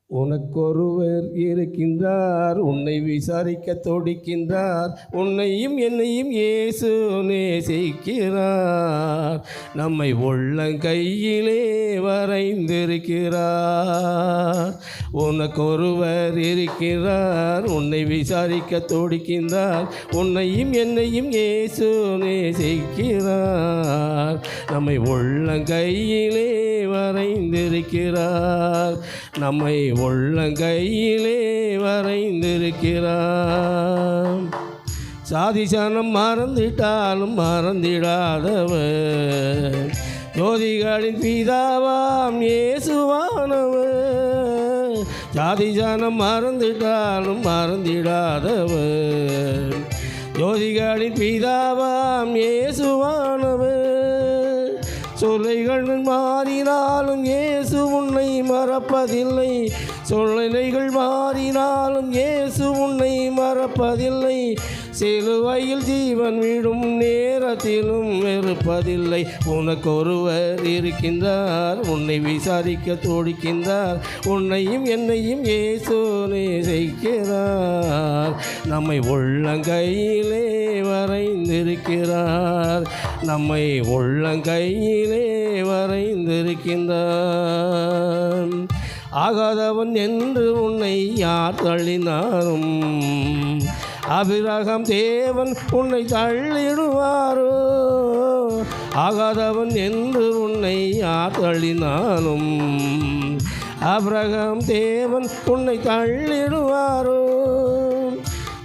உனக்கொருவர் இருக்கின்றார், உன்னை விசாரிக்க துடிக்கின்றார். உன்னையும் என்னையும் இயேசு நேசிக்கிறார். நம்மை உள்ளங்கையிலே வரைந்திருக்கிறார். உனக்கொருவர் இருக்கிறார், உன்னை விசாரிக்க துடிக்கின்றார். உன்னையும் என்னையும் இயேசு நேசிக்கிறார். நம்மை உள்ளங்கையிலே வரைந்திருக்கிறார். நம்மை உள்ளங்கையிலே வரைந்திருக்கிறார். சாதிசனம் மறந்திட்டாலும் மறந்திடாதவர், ஜோதிகளின் பிதாவாம் இயேசுவானவர். சாதிசனம் மறந்திட்டாலும் மறந்திடாதவர், ஜோதிகளின் பிதாவாம் இயேசுவானவர். சொல்லைகள் மாறினாலும் இயேசு உன்னை மறப்பதில்லை. சொல்லைகள் மாறினாலும் இயேசு உன்னை மறப்பதில்லை. சிலுவையில் ஜீவன் விடும் நேரத்திலும் வெறுப்பதில்லை. உனக்கொருவர் இருக்கின்றார், உன்னை விசாரிக்க துடிக்கின்றார். உன்னையும் என்னையும் இயேசு நேசிக்கிறார். நம்மை உள்ளங்கையிலே வரைந்திருக்கிறார். நம்மை உள்ளங்கையிலே வரைந்திருக்கின்றார். ஆகாதவன் என்று உன்னை யார் தள்ளினாரும், ஆபிரகாம் தேவன் உன்னை தள்ளிடுவாரோ. ஆகாதவன் என்று உன்னை யார் தள்ளினாலும், ஆபிரகாம் தேவன் உன்னை தள்ளிடுவாரோ.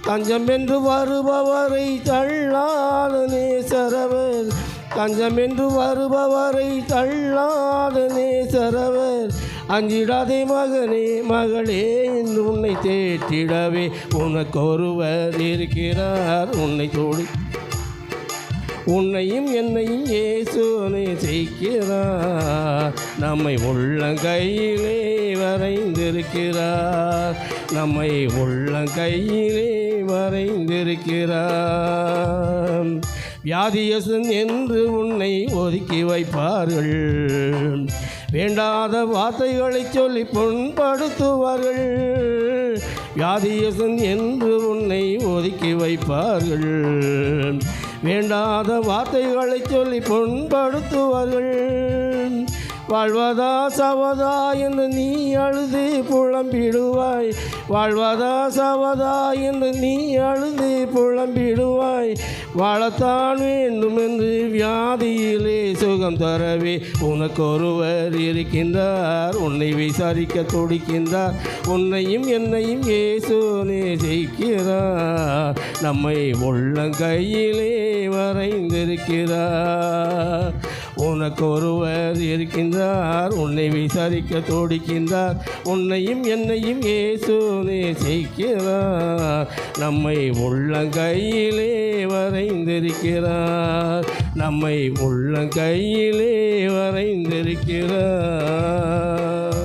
தஞ்சம் என்று வருபவரை தள்ளாத நேசரவர், தஞ்சம் என்று வருபவரை தள்ளாத நேசரவர். அஞ்சிடாதே மகனே மகளே என்று உன்னை தேற்றிடவே உனக்கொருவர் இருக்கிறார். உன்னையும் என்னையும் இயேசு நேசிக்கிறார். நம்மை உள்ளங்கையிலே வரைந்திருக்கிறார். நம்மை உள்ளங்கையிலே வரைந்திருக்கிறார். வியாதியசன் என்று உன்னை ஒதுக்கி வைப்பார்கள், வேண்டாத வார்த்தைகளை சொல்லி புண்படுத்துவார்கள். வியாதியசன் என்று உன்னை ஒதுக்கி வைப்பார்கள், வேண்டாத வார்த்தைகளை சொல்லி புண்படுத்துவார்கள். வாழ்வதா சவதா என்று நீ அழுது புலம்பிடுவாய். வாழ்வதா சவதா என்று நீ அழுது புலம்பிடுவாய். வாழத்தான் வேண்டும் என்று வியாதியிலே சுகம் தரவே உனக்கொருவர் இருக்கின்றார். உன்னை விசாரிக்க துடிக்கின்றார். உன்னையும் என்னையும் இயேசு நேசிக்கிறார். நம்மை உள்ளங்கையிலே வரைந்திருக்கிறார். உனக்கொருவர் இருக்கின்றார், உன்னை விசாரிக்க துடிக்கின்றார். உன்னையும் என்னையும் இயேசு நேசிக்கிறார். நம்மை உள்ளங்கையிலே வரைந்திருக்கிறார். நம்மை உள்ளங்கையிலே வரைந்திருக்கிறார்.